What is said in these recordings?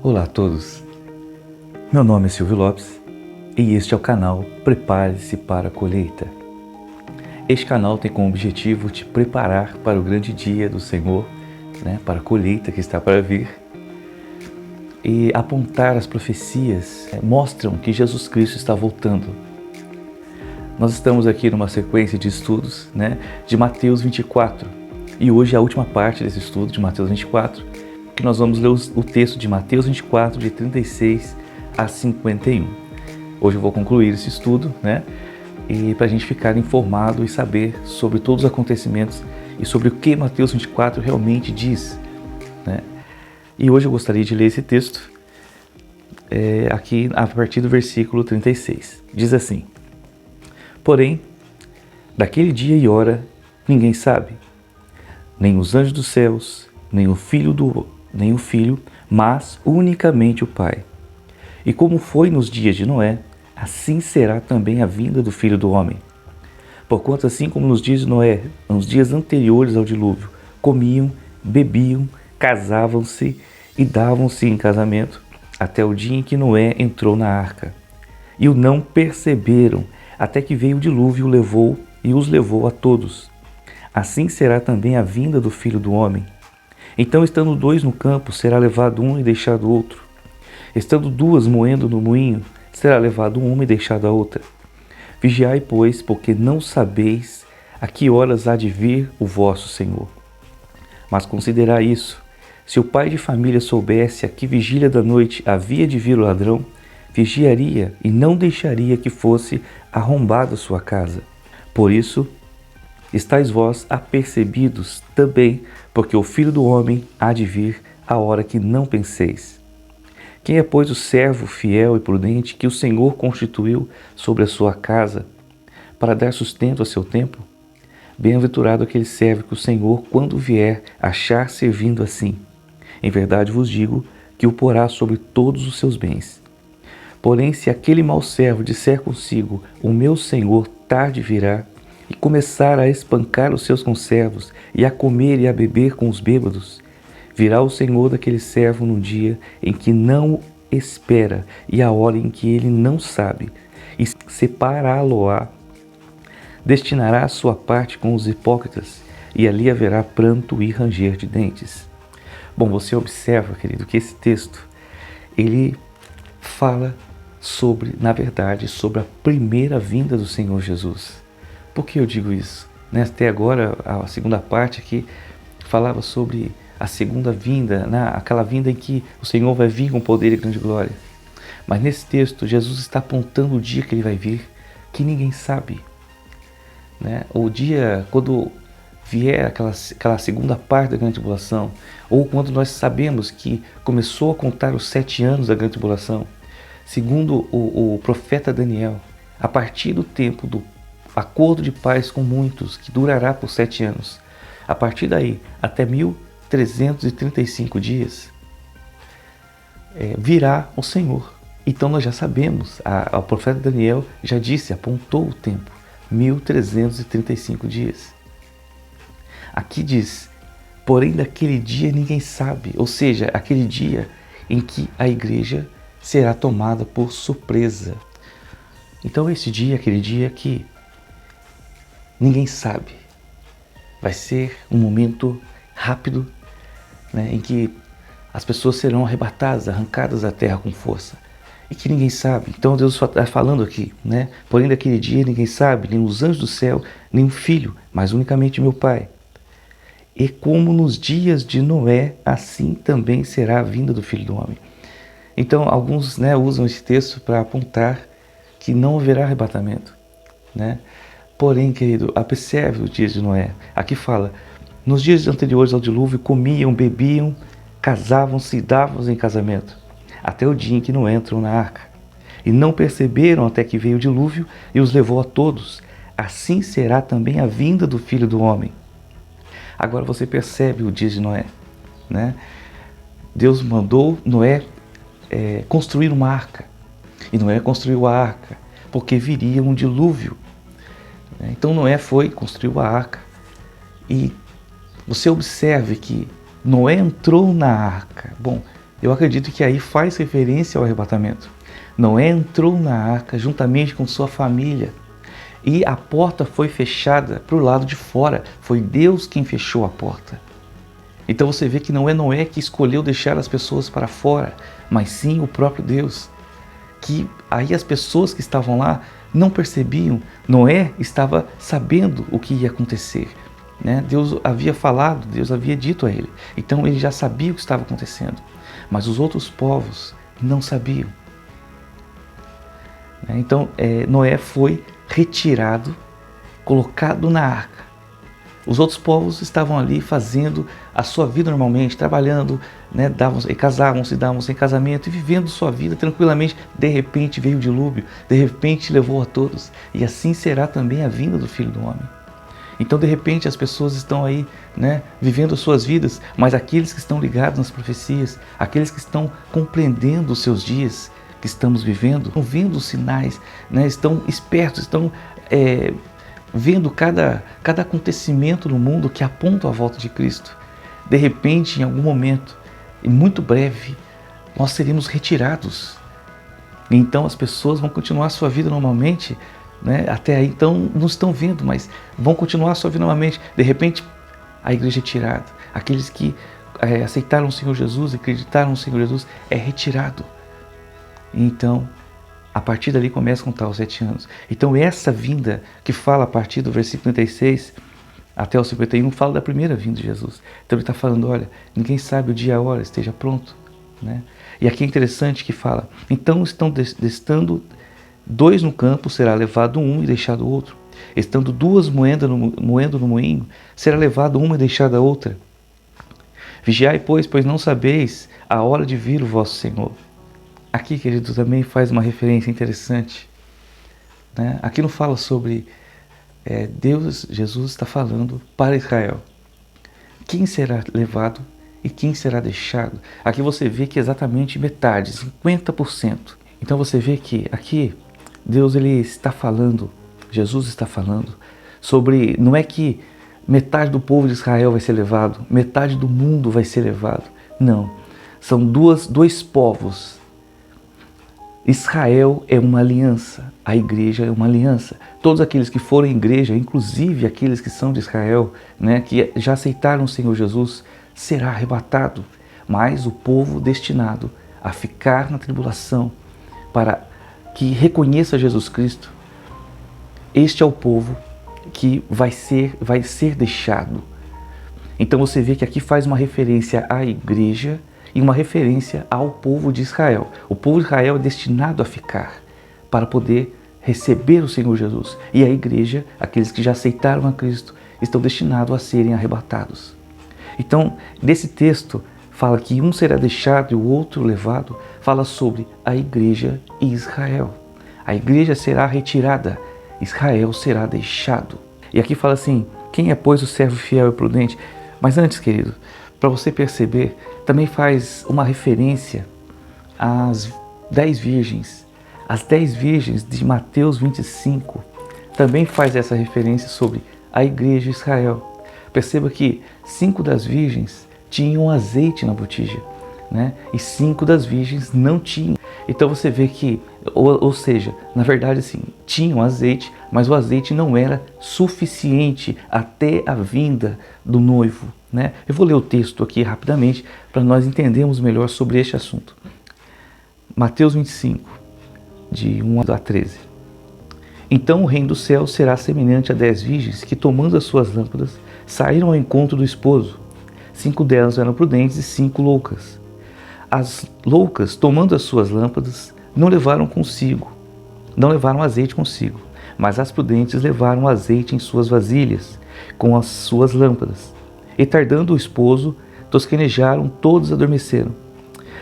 Olá a todos, meu nome é Silvio Lopes e este é o canal Prepare-se para a Colheita. Este canal tem como objetivo te preparar para o grande dia do Senhor, para a colheita que está para vir, e apontar as profecias mostram que Jesus Cristo está voltando. Nós estamos aqui numa sequência de estudos de Mateus 24 e hoje é a última parte desse estudo de Mateus 24, que nós vamos ler o texto de Mateus 24, de 36 a 51. Hoje eu vou concluir esse estudo, e para a gente ficar informado e saber sobre todos os acontecimentos e sobre o que Mateus 24 realmente diz. E hoje eu gostaria de ler esse texto aqui a partir do versículo 36. Diz assim: Porém, daquele dia e hora ninguém sabe, nem os anjos dos céus, nem o Filho, mas unicamente o Pai. E como foi nos dias de Noé, assim será também a vinda do Filho do Homem. Porquanto assim como nos dias de Noé, nos dias anteriores ao dilúvio, comiam, bebiam, casavam-se e davam-se em casamento, até o dia em que Noé entrou na arca. E o não perceberam, até que veio o dilúvio e os levou a todos. Assim será também a vinda do Filho do Homem. Então, estando dois no campo, será levado um e deixado outro. Estando duas moendo no moinho, será levado uma e deixado a outra. Vigiai, pois, porque não sabeis a que horas há de vir o vosso Senhor. Mas considerai isso: se o pai de família soubesse a que vigília da noite havia de vir o ladrão, vigiaria e não deixaria que fosse arrombada sua casa. Por isso, estáis vós apercebidos também, porque o Filho do Homem há de vir a hora que não penseis. Quem é, pois, o servo fiel e prudente que o Senhor constituiu sobre a sua casa para dar sustento a seu tempo? Bem-aventurado aquele servo que o Senhor, quando vier, achar servindo assim. Em verdade vos digo que o porá sobre todos os seus bens. Porém, se aquele mau servo disser consigo: o meu Senhor tarde virá, e começar a espancar os seus conservos, e a comer e a beber com os bêbados, virá o Senhor daquele servo num dia em que não espera, e a hora em que ele não sabe, e separá-lo-á, destinará a sua parte com os hipócritas, e ali haverá pranto e ranger de dentes. Bom, você observa, querido, que esse texto, ele fala na verdade, sobre a primeira vinda do Senhor Jesus. Por que eu digo isso? Até agora, a segunda parte aqui falava sobre a segunda vinda, aquela vinda em que o Senhor vai vir com poder e grande glória. Mas nesse texto, Jesus está apontando o dia que ele vai vir, que ninguém sabe. O dia, quando vier aquela segunda parte da grande tribulação, ou quando nós sabemos que começou a contar os 7 anos da grande tribulação, segundo o profeta Daniel, a partir do tempo do acordo de paz com muitos, que durará por 7 anos, a partir daí até 1335 dias, virá o Senhor. Então nós já sabemos, o profeta Daniel já disse, apontou o tempo, 1335 dias. Aqui diz: porém daquele dia ninguém sabe, ou seja, aquele dia em que a igreja será tomada por surpresa. Então esse dia, aquele dia que ninguém sabe, vai ser um momento rápido, em que as pessoas serão arrebatadas, arrancadas da terra com força, e que ninguém sabe. Então Deus está falando aqui, porém daquele dia ninguém sabe, nem os anjos do céu, nem o Filho, mas unicamente meu Pai. E como nos dias de Noé, assim também será a vinda do Filho do Homem. Então, alguns usam esse texto para apontar que não haverá arrebatamento. Porém, querido, observe os dias de Noé. Aqui fala: nos dias anteriores ao dilúvio, comiam, bebiam, casavam-se e davam-se em casamento, até o dia em que Noé entrou na arca. E não perceberam até que veio o dilúvio e os levou a todos. Assim será também a vinda do Filho do Homem. Agora você percebe o dia de Noé. Deus mandou Noé construir uma arca. E Noé construiu a arca, porque viria um dilúvio. Então Noé construiu a arca. E você observe que Noé entrou na arca. Bom, Eu acredito que aí faz referência ao arrebatamento. Noé entrou na arca juntamente com sua família e a porta foi fechada para o lado de fora. Foi Deus quem fechou a porta. Então você vê que não é Noé que escolheu deixar as pessoas para fora, mas sim o próprio Deus. Que aí as pessoas que estavam lá não percebiam. Noé estava sabendo o que ia acontecer, né? Deus havia falado, Deus havia dito a ele. Então ele já sabia o que estava acontecendo. Mas os outros povos não sabiam. Então Noé foi retirado, colocado na arca. Os outros povos estavam ali fazendo a sua vida normalmente, trabalhando, né, casavam-se, davam-se em casamento e vivendo sua vida tranquilamente. De repente veio o dilúvio, de repente levou a todos. E assim será também a vinda do Filho do Homem. Então, de repente, as pessoas estão aí, né, vivendo as suas vidas, mas aqueles que estão ligados nas profecias, aqueles que estão compreendendo os seus dias que estamos vivendo, estão vendo os sinais, né, estão espertos, estão vendo cada acontecimento no mundo que aponta à volta de Cristo. De repente, em algum momento, e muito breve, nós seremos retirados. Então as pessoas vão continuar a sua vida normalmente, né? Até aí então não estão vendo, mas vão continuar a sua vida normalmente. De repente, a igreja é tirada. Aqueles que aceitaram o Senhor Jesus, acreditaram no Senhor Jesus, é retirado. Então, a partir dali começa a contar os 7 anos. Então essa vinda que fala a partir do versículo 36 até o 51, fala da primeira vinda de Jesus. Então ele está falando, olha, ninguém sabe o dia e a hora, esteja pronto, né? E aqui é interessante que fala, então estando 2 no campo, será levado um e deixado o outro. Estando 2 moendo no moinho, será levado uma e deixada a outra. Vigiai, pois não sabeis a hora de vir o vosso Senhor. Aqui, querido, também faz uma referência interessante, né? Aqui não fala sobre Deus, Jesus está falando para Israel. Quem será levado e quem será deixado? Aqui você vê que é exatamente metade, 50%. Então você vê que aqui Deus ele está falando, Jesus está falando sobre, não é que metade do povo de Israel vai ser levado, metade do mundo vai ser levado. Não, são dois povos. Israel é uma aliança, a igreja é uma aliança. Todos aqueles que forem igreja, inclusive aqueles que são de Israel, né, que já aceitaram o Senhor Jesus, será arrebatado. Mas o povo destinado a ficar na tribulação, para que reconheça Jesus Cristo, este é o povo que vai ser deixado. Então você vê que aqui faz uma referência à igreja e uma referência ao povo de Israel. O povo de Israel é destinado a ficar para poder receber o Senhor Jesus. E a igreja, aqueles que já aceitaram a Cristo, estão destinados a serem arrebatados. Então, nesse texto, fala que um será deixado e o outro levado, fala sobre a igreja e Israel. A igreja será retirada, Israel será deixado. E aqui fala assim, quem é, pois, o servo fiel e prudente? Mas antes, querido, para você perceber, também faz uma referência às 10 virgens. As 10 virgens de Mateus 25 também faz essa referência sobre a igreja de Israel. Perceba que 5 das virgens tinham azeite na botija, né? E 5 das virgens não tinham. Então você vê que, ou seja, na verdade assim, tinham azeite, mas o azeite não era suficiente até a vinda do noivo, né? Eu vou ler o texto aqui rapidamente para nós entendermos melhor sobre este assunto. Mateus 25, de 1 a 13. Então o reino do céu será semelhante a 10 virgens que, tomando as suas lâmpadas, saíram ao encontro do esposo. 5 delas eram prudentes e 5 loucas. As loucas, tomando as suas lâmpadas, não levaram azeite consigo, mas as prudentes levaram azeite em suas vasilhas, com as suas lâmpadas. E tardando o esposo, tosquenejaram, todos adormeceram.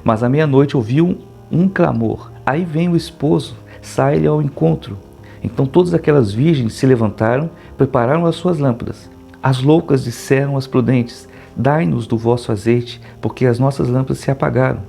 Mas à meia-noite ouviu um clamor. Aí vem o esposo, sai-lhe ao encontro. Então todas aquelas virgens se levantaram, prepararam as suas lâmpadas. As loucas disseram às prudentes, dai-nos do vosso azeite, porque as nossas lâmpadas se apagaram.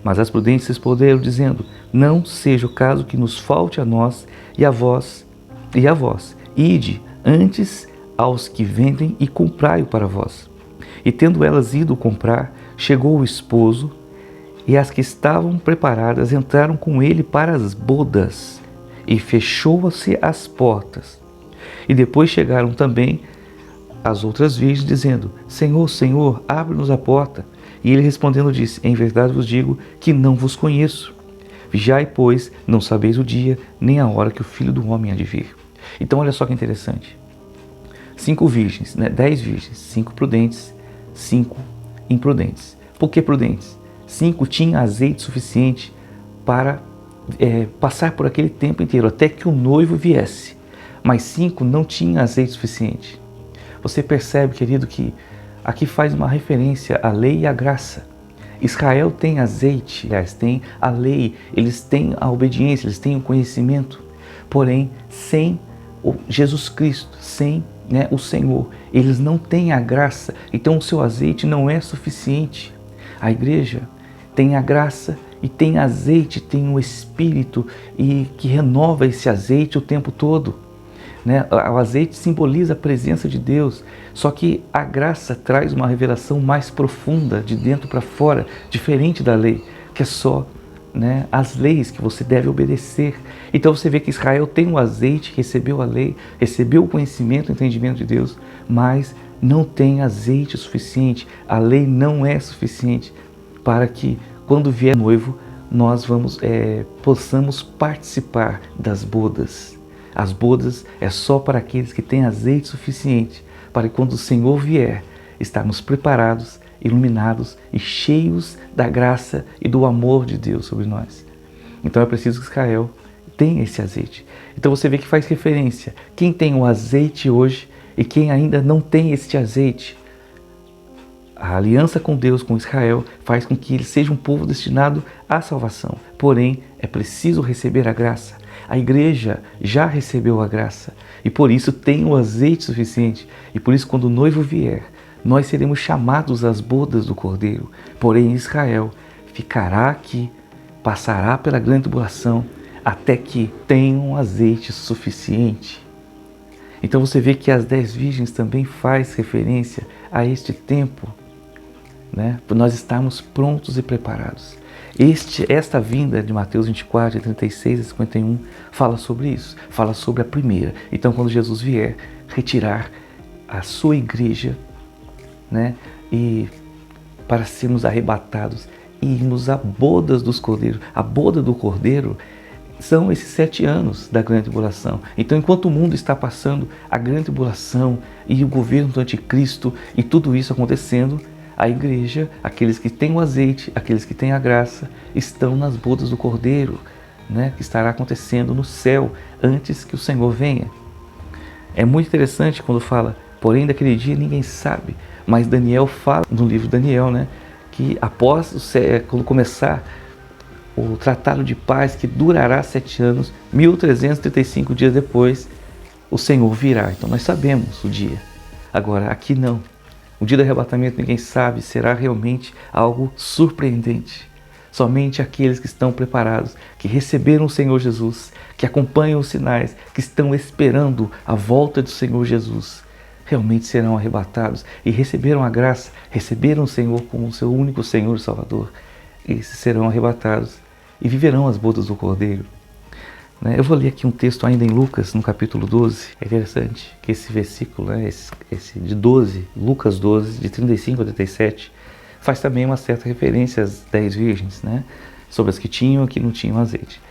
Mas as prudentes responderam, dizendo, não seja o caso que nos falte a nós e a vós. Ide antes aos que vendem e comprai-o para vós. E tendo elas ido comprar, chegou o esposo, E as que estavam preparadas entraram com ele para as bodas, e fechou-se as portas. E depois chegaram também as outras virgens, dizendo: Senhor, Senhor, abre-nos a porta. E ele respondendo disse: Em verdade vos digo que não vos conheço. Vigiai, pois, não sabeis o dia, nem a hora que o Filho do Homem há de vir. Então olha só que interessante. 5 virgens, 10 virgens, 5 prudentes, 5 imprudentes. Por que prudentes? 5 tinham azeite suficiente para passar por aquele tempo inteiro, até que o noivo viesse. Mas 5 não tinham azeite suficiente. Você percebe, querido, que aqui faz uma referência à lei e à graça. Israel tem azeite, aliás, tem a lei, eles têm a obediência, eles têm o conhecimento. Porém, sem Jesus Cristo, sem o Senhor, eles não têm a graça. Então o seu azeite não é suficiente. A igreja tem a graça e tem azeite, tem o Espírito e que renova esse azeite o tempo todo. O azeite simboliza a presença de Deus, só que a graça traz uma revelação mais profunda, de dentro para fora, diferente da lei, que é só as leis que você deve obedecer. Então você vê que Israel tem o azeite, recebeu a lei, recebeu o conhecimento, o entendimento de Deus, mas não tem azeite suficiente. A lei não é suficiente para que, quando vier o noivo, nós possamos participar das bodas. As bodas é só para aqueles que têm azeite suficiente, para que quando o Senhor vier, estarmos preparados, iluminados e cheios da graça e do amor de Deus sobre nós. Então é preciso que Israel tenha esse azeite. Então você vê que faz referência. Quem tem o azeite hoje e quem ainda não tem este azeite. A aliança com Deus, com Israel, faz com que ele seja um povo destinado à salvação. Porém, é preciso receber a graça. A igreja já recebeu a graça e por isso tem o azeite suficiente. E por isso, quando o noivo vier, nós seremos chamados às bodas do Cordeiro. Porém, Israel ficará aqui, passará pela grande tribulação, até que tenham azeite suficiente. Então você vê que as 10 virgens também faz referência a este tempo, para nós estarmos prontos e preparados. Esta vinda de Mateus 24, de 36 a 51, fala sobre isso, fala sobre a primeira. Então, quando Jesus vier retirar a sua igreja, e para sermos arrebatados e irmos a bodas dos cordeiros. A boda do cordeiro são esses 7 anos da grande tribulação. Então, enquanto o mundo está passando a grande tribulação e o governo do anticristo e tudo isso acontecendo, a igreja, aqueles que têm o azeite, aqueles que têm a graça, estão nas bodas do Cordeiro, que estará acontecendo no céu antes que o Senhor venha. É muito interessante quando fala, porém daquele dia ninguém sabe, mas Daniel fala no livro de Daniel, que após quando começar o tratado de paz, que durará 7 anos, 1335 dias depois, o Senhor virá. Então nós sabemos o dia. Agora, aqui não. O dia do arrebatamento ninguém sabe, será realmente algo surpreendente. Somente aqueles que estão preparados, que receberam o Senhor Jesus, que acompanham os sinais, que estão esperando a volta do Senhor Jesus, realmente serão arrebatados e receberam a graça, receberam o Senhor como o seu único Senhor e Salvador. Esses serão arrebatados e viverão as bodas do Cordeiro. Eu vou ler aqui um texto ainda em Lucas, no capítulo 12. É interessante que esse versículo, esse de 12, Lucas 12, de 35 a 37, faz também uma certa referência às 10 virgens, sobre as que tinham e que não tinham azeite.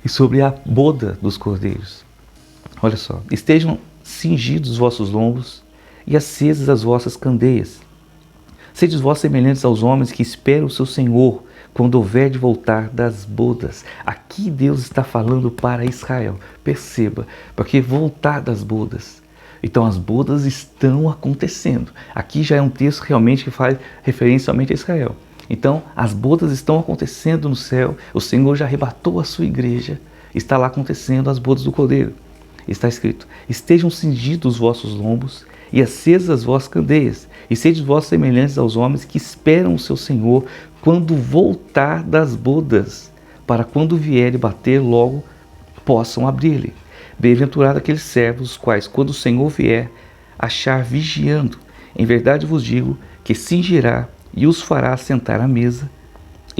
E sobre a boda dos cordeiros. Olha só, estejam cingidos os vossos lombos e acesas as vossas candeias. Sedes vós semelhantes aos homens que esperam o seu Senhor, quando houver de voltar das bodas. Aqui Deus está falando para Israel. Perceba, porque voltar das bodas. Então as bodas estão acontecendo. Aqui já é um texto realmente que faz referência somente a Israel. Então as bodas estão acontecendo no céu. O Senhor já arrebatou a sua igreja. Está lá acontecendo as bodas do Cordeiro. Está escrito, estejam cingidos os vossos lombos e acesas as vossas candeias, e sedes vós semelhantes aos homens que esperam o seu Senhor quando voltar das bodas, para quando vier e bater, logo possam abrir-lhe. Bem-aventurado aqueles servos, os quais, quando o Senhor vier, achar vigiando. Em verdade vos digo que cingirá e os fará sentar à mesa,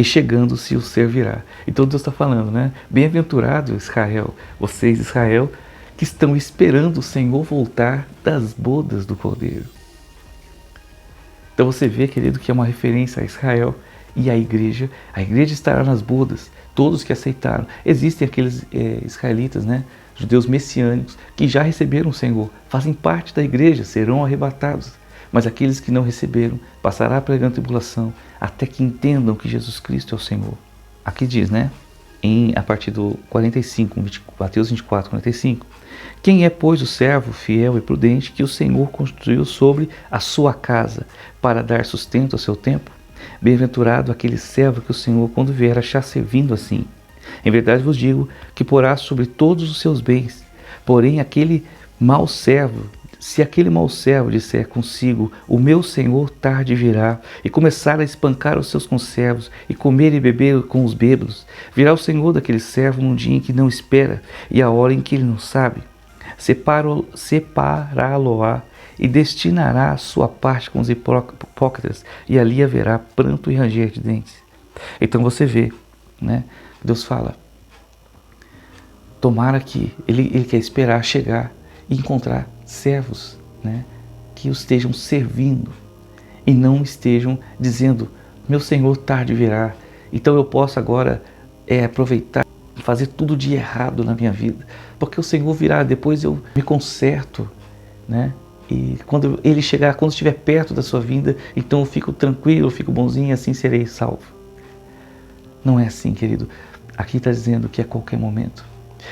e chegando-se o servirá. Então Deus está falando, né? Bem-aventurado Israel, vocês Israel, que estão esperando o Senhor voltar das bodas do Cordeiro. Então você vê, querido, que é uma referência a Israel e a igreja estará nas bodas, todos que aceitaram. Existem aqueles israelitas, né? Judeus messiânicos, que já receberam o Senhor, fazem parte da igreja, serão arrebatados. Mas aqueles que não receberam, passará pela grande tribulação, até que entendam que Jesus Cristo é o Senhor. Aqui diz, né? A partir do 45, Mateus 24, 45. Quem é, pois, o servo fiel e prudente que o Senhor construiu sobre a sua casa para dar sustento ao seu tempo? Bem-aventurado aquele servo que o Senhor, quando vier, achar servindo assim. Em verdade vos digo que porá sobre todos os seus bens. Porém, aquele mau servo, se aquele mau servo disser consigo, o meu Senhor tarde virá, e começar a espancar os seus conservos, e comer e beber com os bêbados, virá o Senhor daquele servo num dia em que não espera, e a hora em que ele não sabe. Separá-lo-á e destinará a sua parte com os hipócritas, e ali haverá pranto e ranger de dentes. Então você vê, né? Deus fala, tomara que ele quer esperar chegar e encontrar servos, né, que o estejam servindo e não estejam dizendo, meu Senhor tarde virá, então eu posso agora aproveitar e fazer tudo de errado na minha vida, porque o Senhor virá, depois eu me conserto, né? E quando ele chegar, quando estiver perto da sua vinda, então eu fico tranquilo, eu fico bonzinho, assim serei salvo. Não é assim, querido. Aqui está dizendo que é a qualquer momento.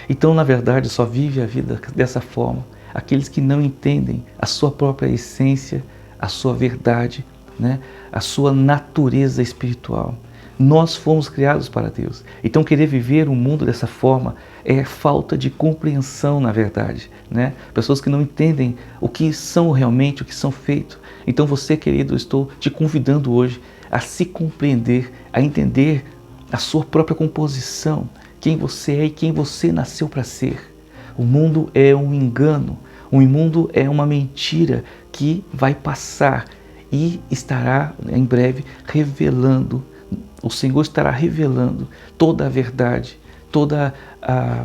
Então, na verdade, só vive a vida dessa forma aqueles que não entendem a sua própria essência, a sua verdade, né? A sua natureza espiritual. Nós fomos criados para Deus. Então, querer viver um mundo dessa forma é falta de compreensão, na verdade, né? Pessoas que não entendem o que são realmente, o que são feitos. Então, você, querido, eu estou te convidando hoje a se compreender, a entender a sua própria composição, quem você é e quem você nasceu para ser. O mundo é um engano, o mundo é uma mentira que vai passar e estará em breve revelando, o Senhor estará revelando toda a verdade, toda a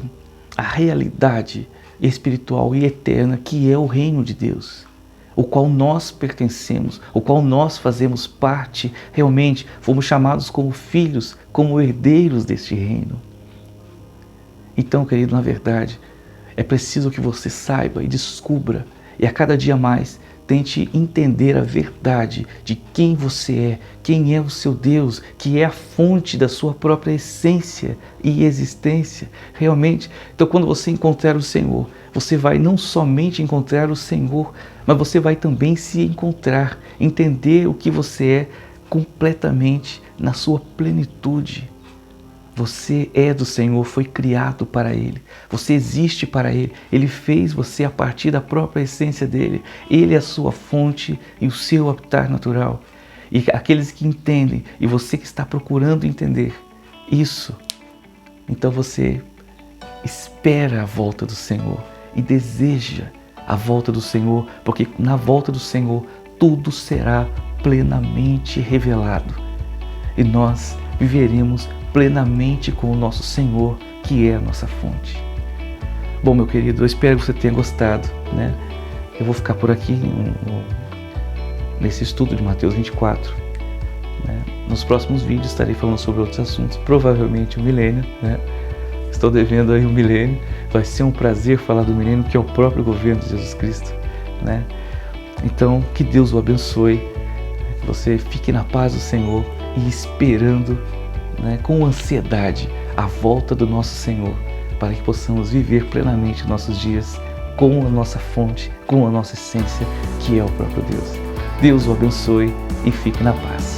realidade espiritual e eterna que é o reino de Deus, o qual nós pertencemos, o qual nós fazemos parte, realmente fomos chamados como filhos, como herdeiros deste reino. Então, querido, na verdade, é preciso que você saiba e descubra, e a cada dia mais tente entender a verdade de quem você é, quem é o seu Deus, que é a fonte da sua própria essência e existência. Realmente, então quando você encontrar o Senhor, você vai não somente encontrar o Senhor, mas você vai também se encontrar, entender o que você é completamente na sua plenitude. Você é do Senhor, foi criado para Ele, você existe para Ele, Ele fez você a partir da própria essência dEle, Ele é a sua fonte e o seu habitat natural. E aqueles que entendem, e você que está procurando entender isso, então você espera a volta do Senhor e deseja a volta do Senhor, porque na volta do Senhor tudo será plenamente revelado e nós viveremos plenamente com o nosso Senhor, que é a nossa fonte. Bom, meu querido, eu espero que você tenha gostado, né? Eu vou ficar por aqui nesse estudo de Mateus 24. Né? Nos próximos vídeos estarei falando sobre outros assuntos, provavelmente o milênio, né? Estou devendo aí o milênio. Vai ser um prazer falar do milênio, que é o próprio governo de Jesus Cristo, né? Então, que Deus o abençoe, que você fique na paz do Senhor e esperando, né, com ansiedade a volta do nosso Senhor, para que possamos viver plenamente nossos dias com a nossa fonte, com a nossa essência, que é o próprio Deus. Deus o abençoe e fique na paz.